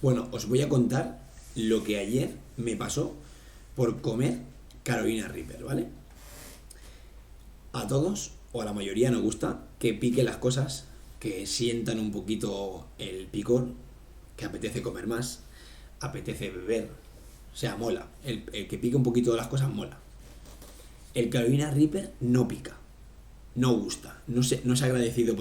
Bueno, os voy a contar lo que ayer me pasó por comer Carolina Reaper, ¿vale? A todos, o a la mayoría, nos gusta que pique las cosas, que sientan un poquito el picor, que apetece comer más, apetece beber, o sea, mola. El que pique un poquito las cosas mola. El Carolina Reaper no pica, no gusta, no es agradecido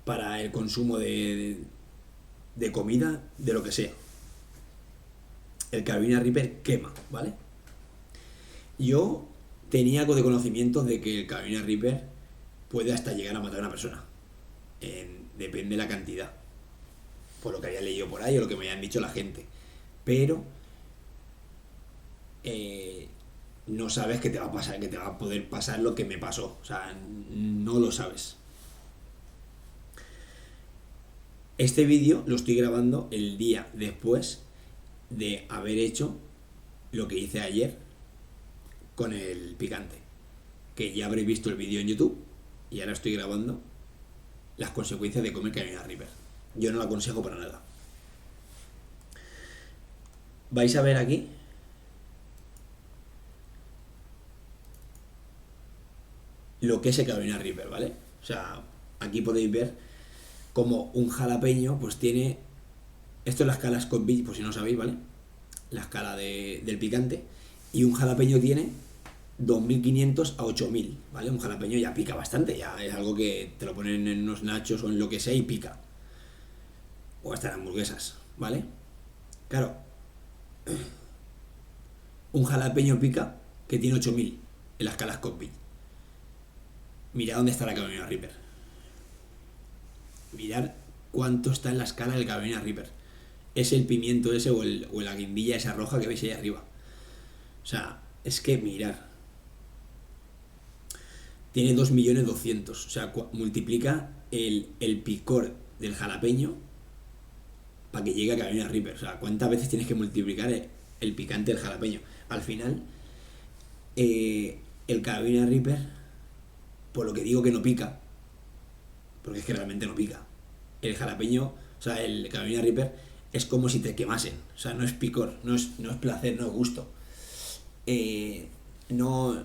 para el consumo de comida, de lo que sea. El Carolina Reaper quema, ¿vale? Yo tenía algo de conocimiento de que el Carolina Reaper puede hasta llegar a matar a una persona. Depende de la cantidad. Por lo que había leído por ahí o lo que me habían dicho la gente. Pero eh, no sabes que te va a pasar, que te va a poder pasar lo que me pasó. O sea, no lo sabes. Este vídeo lo estoy grabando el día después de haber hecho lo que hice ayer con el picante. Que ya habréis visto el vídeo en YouTube y ahora estoy grabando las consecuencias de comer Carolina Reaper. Yo no lo aconsejo para nada. Vais a ver aquí lo que es el Carolina Reaper, ¿vale? O sea, aquí podéis ver como un jalapeño pues tiene... Esto es la escala Scott, por si no sabéis, ¿vale? La escala del picante. Y un jalapeño tiene 2.500 a 8.000, ¿vale? Un jalapeño ya pica bastante, ya es algo que te lo ponen en unos nachos o en lo que sea y pica. O hasta en hamburguesas, ¿vale? Claro, un jalapeño pica que tiene 8.000 en la escala Scott. Mirad dónde está la Carolina Reaper. Mirad cuánto está en la escala del Carolina Reaper. Es el pimiento ese o la guindilla esa roja que veis ahí arriba. O sea, es que mirar. Tiene 2.200.000. O sea, multiplica el picor del jalapeño para que llegue a Carolina Reaper. O sea, ¿cuántas veces tienes que multiplicar el picante del jalapeño? Al final, el Carolina Reaper, por lo que digo que no pica, porque es que realmente no pica. El jalapeño, o sea, el Carolina Reaper es como si te quemasen. O sea, no es picor, no es placer, no es gusto. No,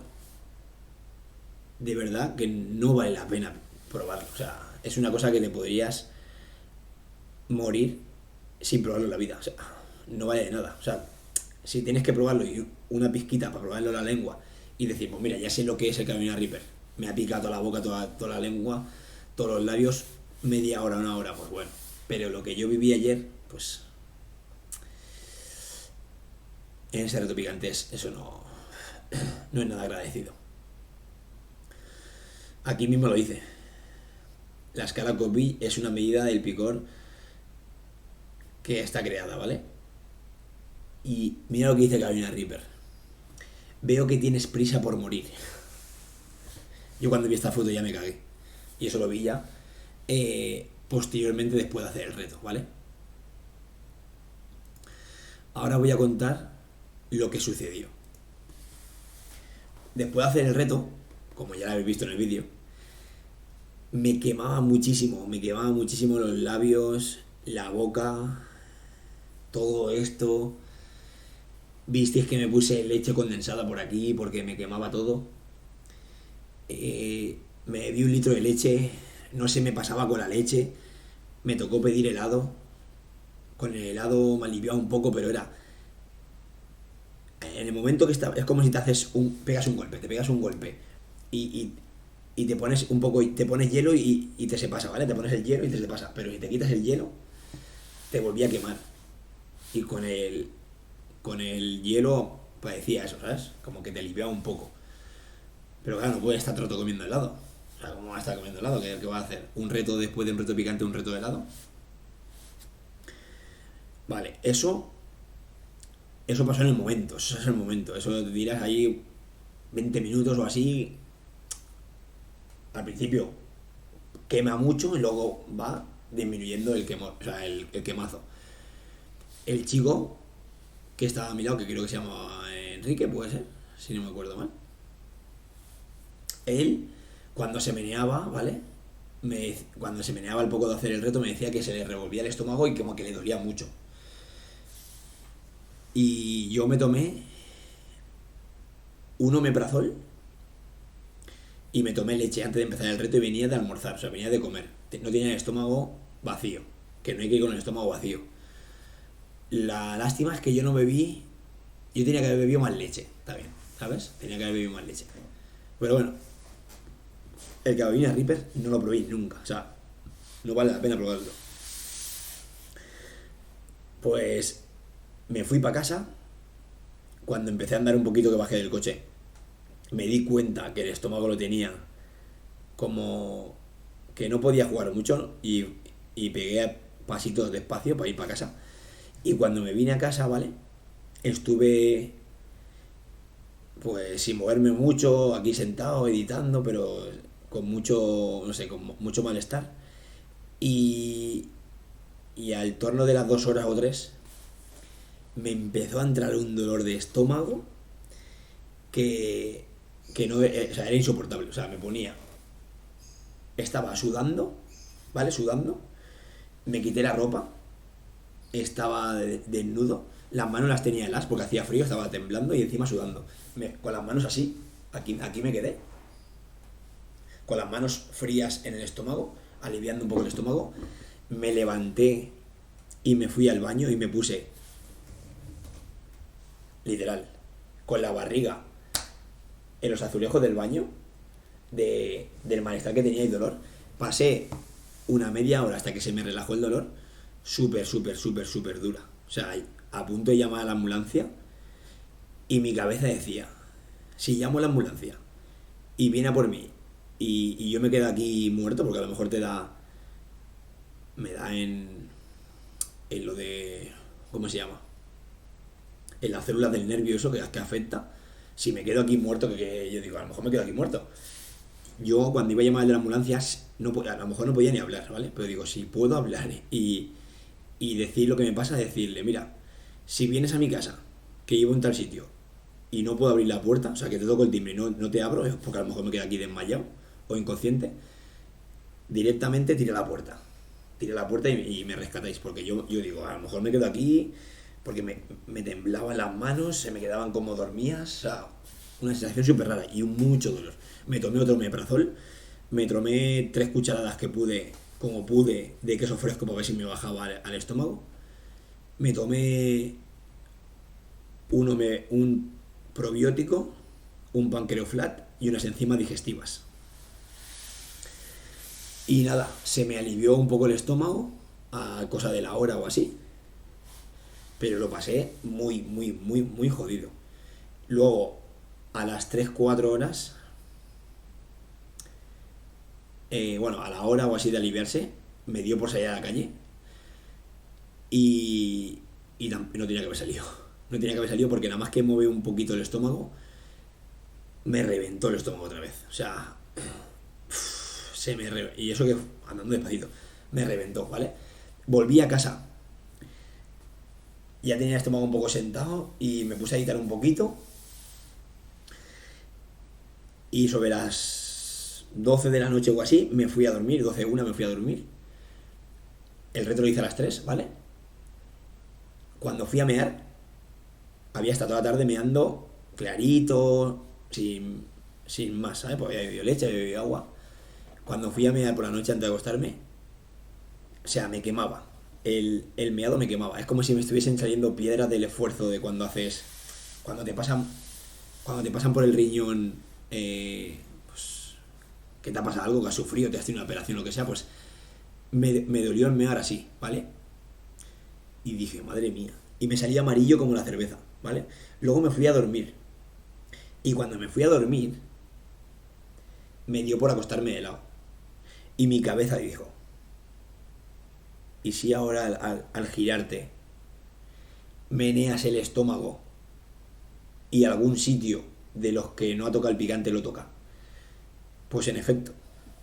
de verdad que no vale la pena probarlo. O sea, es una cosa que te podrías morir sin probarlo en la vida. O sea, no vale de nada. O sea, si tienes que probarlo y una pizquita para probarlo en la lengua y decir, pues mira, ya sé lo que es el Carolina Reaper. Me ha picado toda la boca, toda la lengua, todos los labios, media hora, una hora, pues bueno. Pero lo que yo viví ayer, pues en ese reto picante eso no es nada agradecido. Aquí mismo lo dice. La escala Copy es una medida del picor que está creada, ¿vale? Y mira lo que dice Carolina Reaper. Veo que tienes prisa por morir. Yo cuando vi esta foto ya me cagué. Y eso lo vi ya posteriormente después de hacer el reto, ¿vale? Ahora voy a contar lo que sucedió. Después de hacer el reto, como ya lo habéis visto en el vídeo, me quemaba muchísimo los labios, la boca, todo esto. Visteis que me puse leche condensada por aquí porque me quemaba todo. Me bebí 1 litro de leche, no se me pasaba con la leche, me tocó pedir helado. Con el helado me aliviaba un poco, pero era en el momento que está, es como si te haces pegas un golpe, te pegas un golpe y te pones un poco, te pones hielo y te se pasa, ¿vale? Te pones el hielo y te se pasa, pero si te quitas el hielo, te volvía a quemar. Y con el hielo parecía eso, ¿sabes? Como que te aliviaba un poco. Pero claro, no puede estar todo el rato comiendo helado. O sea, ¿cómo va a estar comiendo helado? ¿Qué va a hacer? ¿Un reto después de un reto picante, un reto de helado? Vale, eso pasó en el momento, eso es el momento. Eso te dirás ahí 20 minutos o así. Al principio quema mucho y luego va disminuyendo o sea, el quemazo. El chico que estaba a mi lado, que creo que se llama Enrique, puede ser, si no me acuerdo mal. Él, cuando se meneaba, ¿vale? cuando se meneaba el poco de hacer el reto, me decía que se le revolvía el estómago y como que le dolía mucho. Y yo me tomé un omeprazol y me tomé leche antes de empezar el reto y venía de almorzar, o sea, venía de comer. No tenía el estómago vacío, que no hay que ir con el estómago vacío. La lástima es que yo no bebí, yo tenía que haber bebido más leche, también, ¿sabes? Tenía que haber bebido más leche. Pero bueno, el Carolina Reaper no lo probé nunca, o sea, no vale la pena probarlo. Pues me fui para casa, cuando empecé a andar un poquito que bajé del coche, me di cuenta que el estómago lo tenía como que no podía jugar mucho y pegué pasitos despacio para ir para casa. Y cuando me vine a casa, ¿vale? Estuve pues sin moverme mucho, aquí sentado, editando, pero con mucho, no sé, con mucho malestar. Y, y al torno de las 2 horas o tres, me empezó a entrar un dolor de estómago que, que no, o sea, era insoportable. O sea, me ponía, estaba sudando, ¿vale? Sudando, me quité la ropa, estaba desnudo, las manos las tenía heladas porque hacía frío, estaba temblando y encima sudando. Con las manos así, aquí me quedé, con las manos frías en el estómago, aliviando un poco el estómago. Me levanté y me fui al baño y me puse, literal, con la barriga en los azulejos del baño, del malestar que tenía y dolor. Pasé una media hora hasta que se me relajó el dolor, súper, súper, súper, súper dura. O sea, a punto de llamar a la ambulancia y mi cabeza decía, si llamo a la ambulancia y viene a por mí y yo me quedo aquí muerto, porque a lo mejor me da en lo de, ¿cómo se llama? En las células del nervio, eso que afecta. Si me quedo aquí muerto, que yo digo, a lo mejor me quedo aquí muerto. Yo cuando iba a llamar a la ambulancia, no, a lo mejor no podía ni hablar, ¿vale? Pero digo, si puedo hablar y decir lo que me pasa, decirle, mira, si vienes a mi casa, que vivo en tal sitio, y no puedo abrir la puerta, o sea, que te toco el timbre y no te abro, es porque a lo mejor me quedo aquí desmayado o inconsciente, directamente tiré la puerta. Tiré la puerta y me rescatáis, porque yo digo, a lo mejor me quedo aquí, porque me temblaban las manos, se me quedaban como dormidas, o sea, una sensación súper rara y mucho dolor. Me tomé otro omeprazol, me tomé 3 cucharadas que pude, como pude, de queso fresco para ver si me bajaba al estómago. Me tomé un probiótico, un pancreoflat y unas enzimas digestivas. Y nada, se me alivió un poco el estómago, a cosa de la hora o así, pero lo pasé muy, muy, muy, muy jodido. Luego, a las 3 4 horas, bueno, a la hora o así de aliviarse, me dio por salir a la calle y no tenía que haber salido. No tenía que haber salido porque nada más que mueve un poquito el estómago, me reventó el estómago otra vez. O sea, y eso que andando despacito, me reventó, ¿vale? Volví a casa, ya tenía el estómago un poco sentado y me puse a editar un poquito. Y sobre las 12 de la noche o así, me fui a dormir, 12 1 me fui a dormir. El reto lo hice a las 3, ¿vale? Cuando fui a mear, había estado toda la tarde meando clarito, sin más, ¿sabes? Pues había bebido leche, había bebido agua. Cuando fui a mear por la noche antes de acostarme, o sea, me quemaba. El meado me quemaba. Es como si me estuviesen saliendo piedras del esfuerzo de cuando haces. Cuando te pasan. Cuando te pasan por el riñón. Pues. Que te ha pasado algo, que has sufrido, te has tenido una operación, lo que sea, pues. Me dolió el mear así, ¿vale? Y dije, madre mía. Y me salía amarillo como la cerveza, ¿vale? Luego me fui a dormir. Y cuando me fui a dormir, me dio por acostarme de lado. Y mi cabeza dijo, ¿y si ahora al girarte meneas el estómago y algún sitio de los que no ha tocado el picante lo toca? Pues en efecto,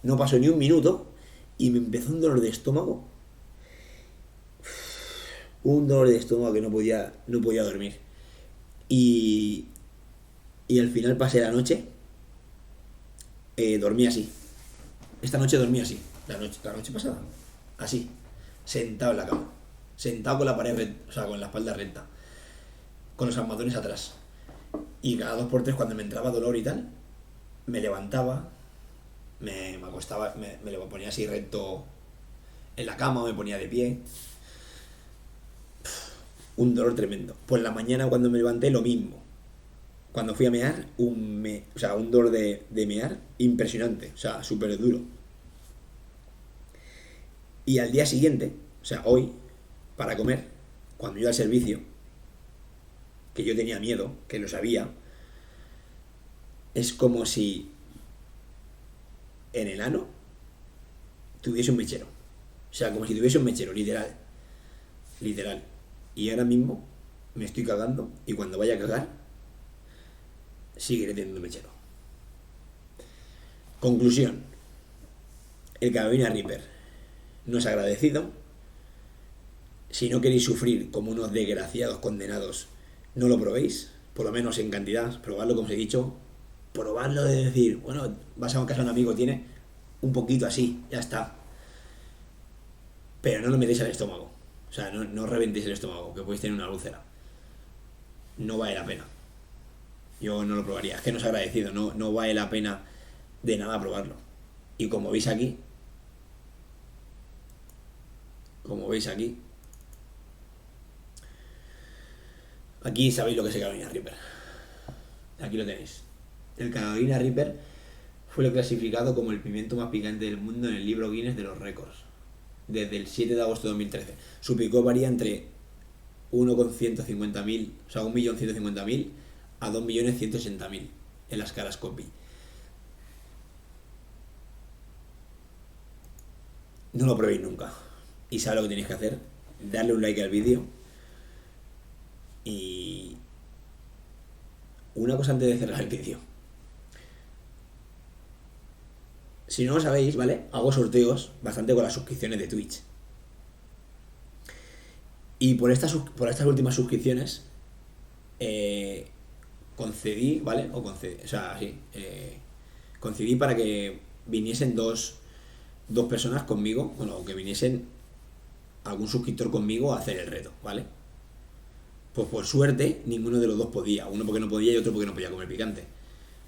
no pasó ni un minuto y me empezó un dolor de estómago. Un dolor de estómago que no podía dormir. Y, y al final pasé la noche, dormí así. Esta noche dormí así. La noche pasada. Así. Sentado en la cama. Sentado con la pared recta, o sea, con la espalda recta. Con los armadones atrás. Y cada 2 por 3 cuando me entraba dolor y tal, me levantaba, me acostaba, me lo ponía así recto en la cama, me ponía de pie. Un dolor tremendo. Pues la mañana cuando me levanté lo mismo. Cuando fui a mear, o sea, un dolor de mear impresionante, o sea, súper duro. Y al día siguiente, o sea, hoy, para comer, cuando iba al servicio, que yo tenía miedo, que lo sabía, es como si en el ano tuviese un mechero. O sea, como si tuviese un mechero, literal. Literal. Y ahora mismo me estoy cagando y cuando vaya a cagar, seguiré teniendo mechero. Conclusión. El Carolina Reaper no es agradecido. Si no queréis sufrir como unos desgraciados condenados, no lo probéis. Por lo menos en cantidad. Probadlo, como os he dicho. Probadlo de decir, bueno, vas a casa de un amigo, tiene un poquito así, ya está. Pero no lo metéis al estómago. O sea, no reventéis el estómago, que podéis tener una úlcera. No vale la pena. Yo no lo probaría. Es que no es agradecido, no vale la pena de nada probarlo. Y como veis aquí, aquí sabéis lo que es el Carolina Reaper. Aquí lo tenéis. El Carolina Reaper fue lo clasificado como el pimiento más picante del mundo en el libro Guinness de los récords. Desde el 7 de agosto de 2013. Su picor varía entre 1.150.000, o sea, 1.150.000 a 2.180.000 en las caras copy. No lo probéis nunca. Y sabéis lo que tenéis que hacer. Darle un like al vídeo. Y una cosa antes de cerrar el vídeo. Si no lo sabéis, ¿vale? Hago sorteos bastante con las suscripciones de Twitch. Y por estas últimas suscripciones concedí, ¿vale? O sea, sí. Concedí para que viniesen dos personas conmigo, bueno, que viniesen algún suscriptor conmigo a hacer el reto, ¿vale? Pues por suerte, ninguno de los dos podía. Uno porque no podía y otro porque no podía comer picante.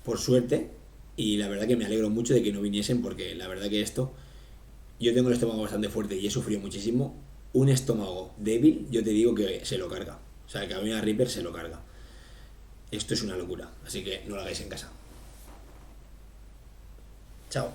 Por suerte, y la verdad que me alegro mucho de que no viniesen porque la verdad que yo tengo el estómago bastante fuerte y he sufrido muchísimo. Un estómago débil, yo te digo que se lo carga. O sea, que a mí a Reaper se lo carga. Esto es una locura, así que no lo hagáis en casa. Chao.